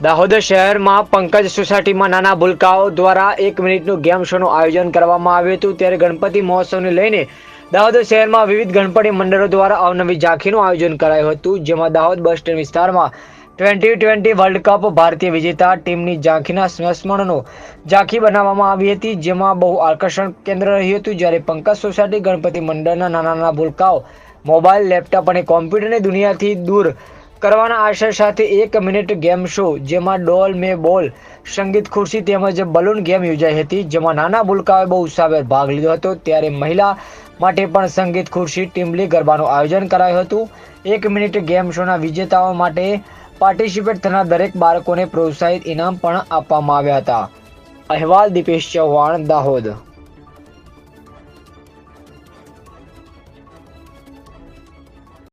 દાહોદ શહેરમાં પંકજ સોસાયટીમાં નાના ભૂલકાઓ દ્વારા 1 મિનિટનું ગેમ શોનું આયોજન કરવામાં આવ્યું હતું। ત્યારે ગણપતિ મહોત્સવને લઈને દાહોદ શહેરમાં વિવિધ ગણપતિ મંડળો દ્વારા અવનવી ઝાંખીનું આયોજન કરાયું હતું, જેમાં દાહોદ બસ સ્ટેન્ડ વિસ્તારમાં 2020 વર્લ્ડ કપ ભારતીય વિજેતા ટીમની ઝાંખીના સ્મરણો ઝાંખી બનાવવામાં આવી હતી, જેમાં બહુ આકર્ષણ કેન્દ્ર રહ્યું હતું। જ્યારે પંકજ સોસાયટી ગણપતિ મંડળના નાના ભૂલકાઓ મોબાઈલ, લેપટોપ અને કોમ્પ્યુટરની દુનિયાથી દૂર કરવાના આશય સાથે 1 મિનિટ ગેમ શો, જેમાં ડોલ મે બોલ, સંગીત ખુરશી તેમજ બલૂન ગેમ યોજાઈ હતી, જેમાં નાના ભૂલકાઓએ બહુ ઉત્સાહભેર ભાગ લીધો હતો। ત્યારે મહિલા માટે પણ સંગીત ખુરશી ટીમલી ગરબાનું આયોજન કરાયું હતું। 1 મિનિટ ગેમ શોના વિજેતાઓ માટે પાર્ટિસિપેટ થનાર દરેક બાળકોને પ્રોત્સાહિત ઇનામ પણ આપવામાં આવ્યા હતા। અહેવાલ દીપેશ ચૌહાણ, દાહોદ।